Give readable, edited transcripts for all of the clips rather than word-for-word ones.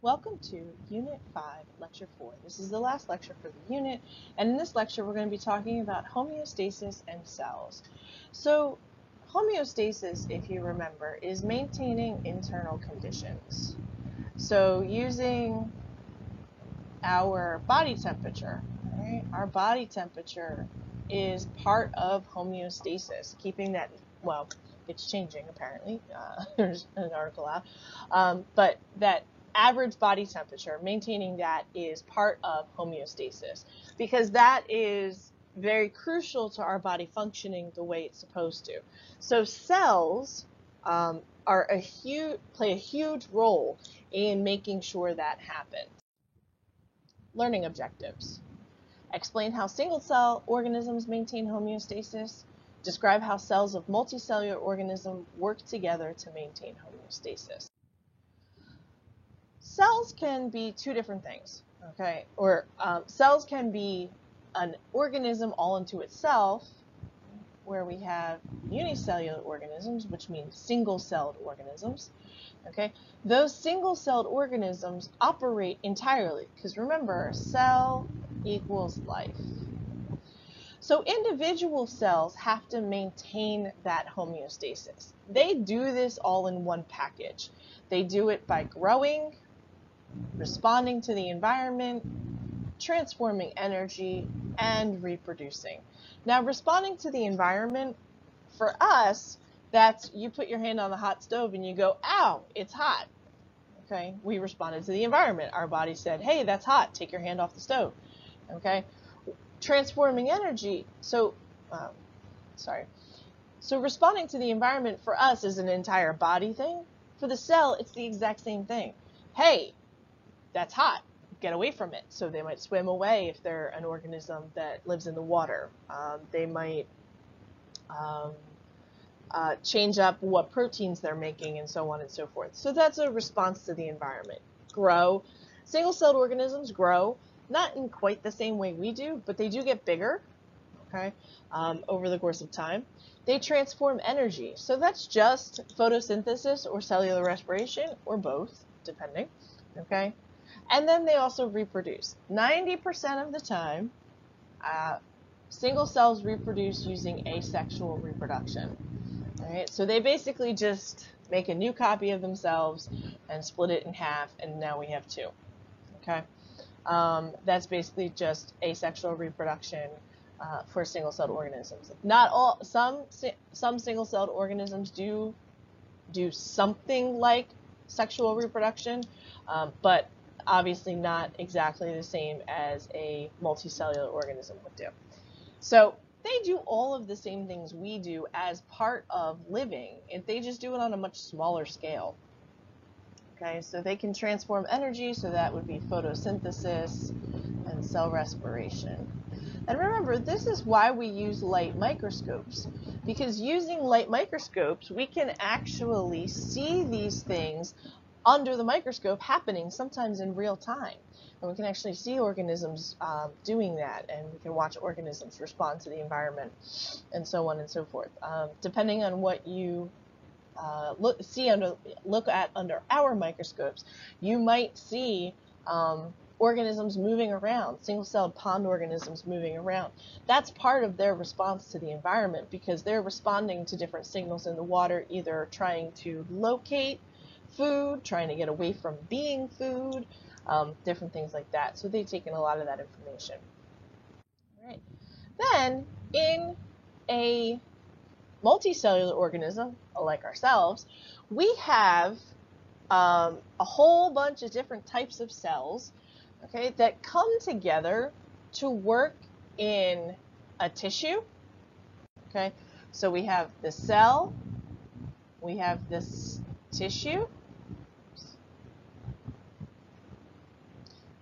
Welcome to Unit 5, Lecture 4. This is the last lecture for the unit, and in this lecture we're going to be talking about homeostasis and cells. So, homeostasis, if you remember, is maintaining internal conditions. So, using our body temperature, right? Our body temperature is part of homeostasis, keeping that, well, it's changing apparently. There's an article out, but that average body temperature, maintaining that is part of homeostasis because that is very crucial to our body functioning the way it's supposed to. So cells play a huge role in making sure that happens. Learning objectives. Explain how single-cell organisms maintain homeostasis. Describe how cells of multicellular organisms work together to maintain homeostasis. Cells can be two different things, okay? Or cells can be an organism all into itself, where we have unicellular organisms, which means single-celled organisms, okay? Those single-celled organisms operate entirely, because remember, cell equals life. So individual cells have to maintain that homeostasis. They do this all in one package. They do it by growing, responding to the environment, transforming energy, and reproducing. Now, responding to the environment, for us, that's you put your hand on the hot stove and you go, ow, it's hot. Okay, we responded to the environment. Our body said, hey, that's hot, take your hand off the stove. Okay, transforming energy, so responding to the environment for us is an entire body thing. For the cell, it's the exact same thing. Hey, that's hot, get away from it. So they might swim away if they're an organism that lives in the water. They might change up what proteins they're making and so on and so forth. So that's a response to the environment. Grow. Single-celled organisms grow, not in quite the same way we do, but they do get bigger, okay, over the course of time. They transform energy. So that's just photosynthesis or cellular respiration, or both, depending, okay? And then they also reproduce. 90% of the time, single cells reproduce using asexual reproduction. All right? So they basically just make a new copy of themselves and split it in half, and now we have two. Okay? That's basically just asexual reproduction for single-celled organisms. Not all. Some single-celled organisms do something like sexual reproduction, but obviously not exactly the same as a multicellular organism would do. So they do all of the same things we do as part of living, and they just do it on a much smaller scale. Okay, so they can transform energy, so that would be photosynthesis and cell respiration. And remember, this is why we use light microscopes, because using light microscopes, we can actually see these things under the microscope happening sometimes in real time. And we can actually see organisms doing that, and we can watch organisms respond to the environment and so on and so forth. Depending on what you look at under our microscopes, you might see organisms moving around, single-celled pond organisms moving around. That's part of their response to the environment, because they're responding to different signals in the water, either trying to locate food, trying to get away from being food, different things like that. So they've taken a lot of that information. All right. Then, in a multicellular organism, like ourselves, we have a whole bunch of different types of cells, okay, that come together to work in a tissue. Okay, so we have the cell, we have this tissue,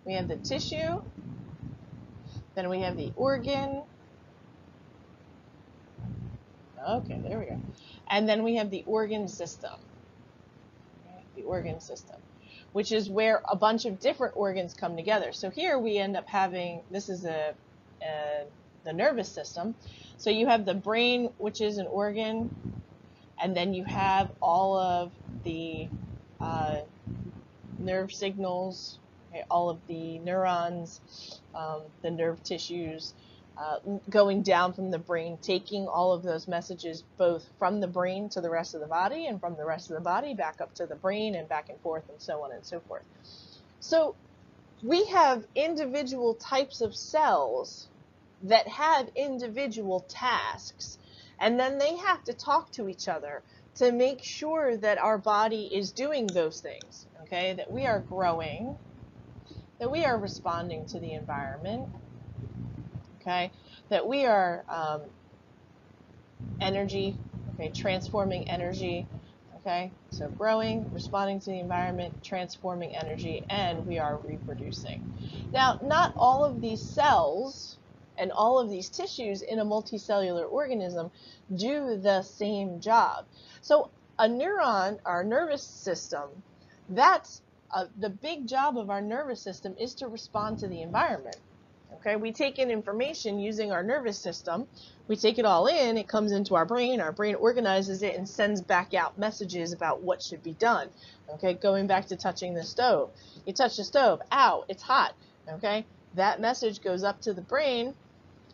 we have the tissue, then we have the organ. Okay, there we go. And then we have the organ system. Okay, the organ system, which is where a bunch of different organs come together. So here we end up having, this is the nervous system. So you have the brain, which is an organ, and then you have all of the nerve signals, okay, all of the neurons, the nerve tissues, going down from the brain, taking all of those messages both from the brain to the rest of the body and from the rest of the body back up to the brain and back and forth and so on and so forth. So we have individual types of cells that have individual tasks, and then they have to talk to each other to make sure that our body is doing those things, okay, that we are growing, that we are responding to the environment, okay, that we are energy, okay, transforming energy, okay, so growing, responding to the environment, transforming energy, and we are reproducing. Now, not all of these cells and all of these tissues in a multicellular organism do the same job. So a neuron, our nervous system, that's the big job of our nervous system is to respond to the environment. Okay, we take in information using our nervous system. We take it all in, it comes into our brain organizes it and sends back out messages about what should be done. Okay, going back to touching the stove. You touch the stove, ow, it's hot. Okay, that message goes up to the brain,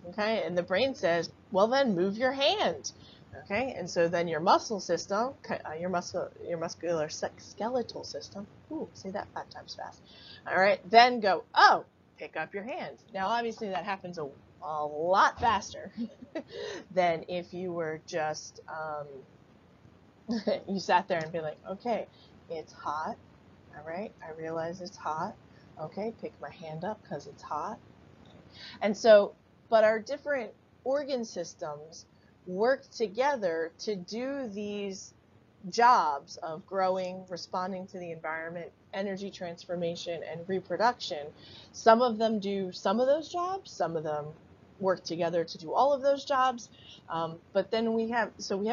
okay, and the brain says, well then move your hand. Okay, and so then your muscle system, your muscular skeletal system, ooh, say that 5 times fast. All right, then go, oh, pick up your hand. Now, obviously, that happens a lot faster than if you were just, you sat there and be like, okay, it's hot. All right, I realize it's hot. Okay, pick my hand up because it's hot. And so, but our different organ systems work together to do these jobs of growing, responding to the environment, energy transformation, and reproduction. Some of them do some of those jobs, some of them work together to do all of those jobs, but then we have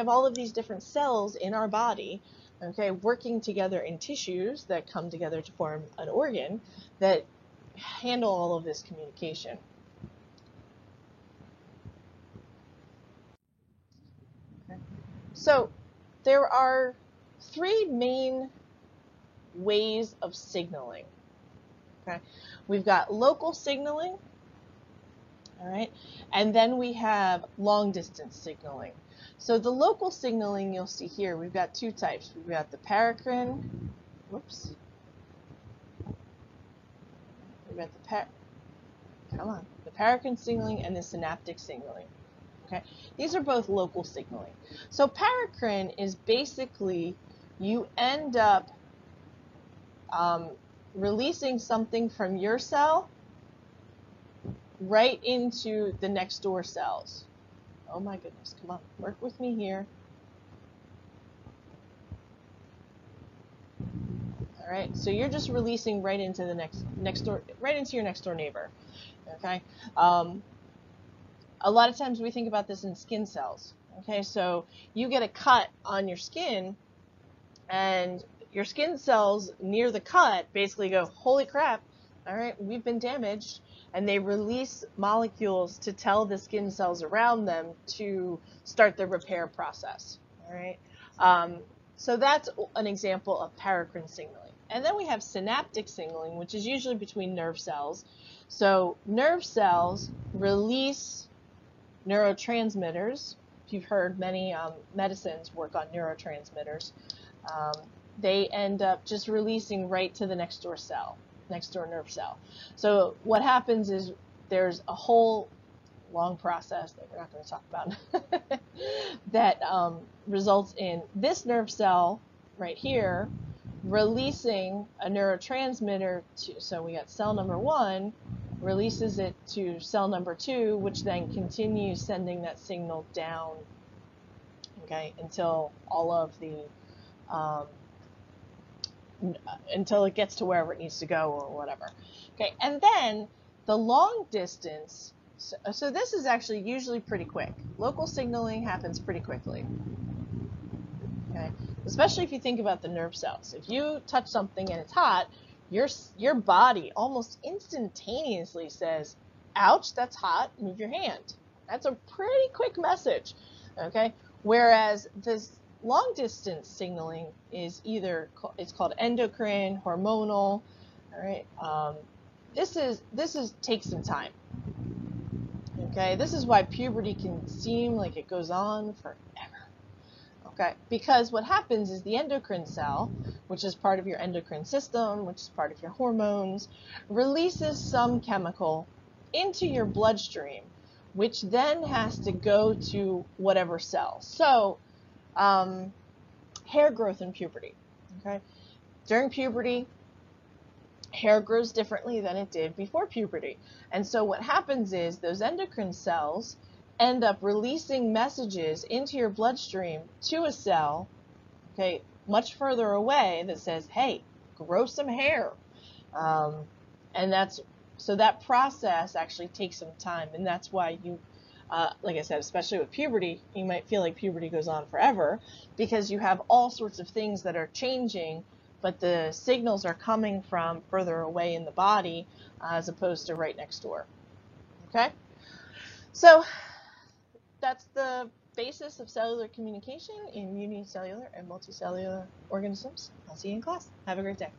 all of these different cells in our body, okay, working together in tissues that come together to form an organ that handle all of this communication. Okay. So there are 3 main ways of signaling. Okay, we've got local signaling, all right, and then we have long distance signaling. So the local signaling you'll see here, we've got 2 types. We've got the paracrine, whoops, we've got the paracrine signaling and the synaptic signaling. Okay, these are both local signaling. So paracrine is basically you end up releasing something from your cell right into the next door cells. Oh my goodness, come on, work with me here. All right, so you're just releasing right into the next door, right into your next door neighbor. Okay, a lot of times we think about this in skin cells. Okay, so you get a cut on your skin, and your skin cells near the cut basically go, holy crap, all right, we've been damaged, and they release molecules to tell the skin cells around them to start the repair process. All right, so that's an example of paracrine signaling. And then we have synaptic signaling, which is usually between nerve cells. So nerve cells release neurotransmitters. If you've heard, many medicines work on neurotransmitters. They end up just releasing right to the next door nerve cell. So what happens is there's a whole long process that we're not going to talk about that results in this nerve cell right here releasing a neurotransmitter so we got cell number 1 releases it to cell number 2, which then continues sending that signal down, okay, until all of the until it gets to wherever it needs to go or whatever. Okay, and then the long distance, so this is actually usually pretty quick. Local signaling happens pretty quickly. Okay, especially if you think about the nerve cells. If you touch something and it's hot, your body almost instantaneously says, ouch, that's hot, move your hand. That's a pretty quick message. Okay, whereas long distance signaling is it's called endocrine, hormonal. All right. This takes some time. Okay. This is why puberty can seem like it goes on forever. Okay. Because what happens is the endocrine cell, which is part of your endocrine system, which is part of your hormones, releases some chemical into your bloodstream, which then has to go to whatever cell. So, hair growth in puberty. Okay. During puberty, hair grows differently than it did before puberty. And so what happens is those endocrine cells end up releasing messages into your bloodstream to a cell, okay, much further away that says, hey, grow some hair. And so that process actually takes some time. And that's why you, like I said, especially with puberty, you might feel like puberty goes on forever because you have all sorts of things that are changing, but the signals are coming from further away in the body as opposed to right next door. Okay? So that's the basis of cellular communication in unicellular and multicellular organisms. I'll see you in class. Have a great day.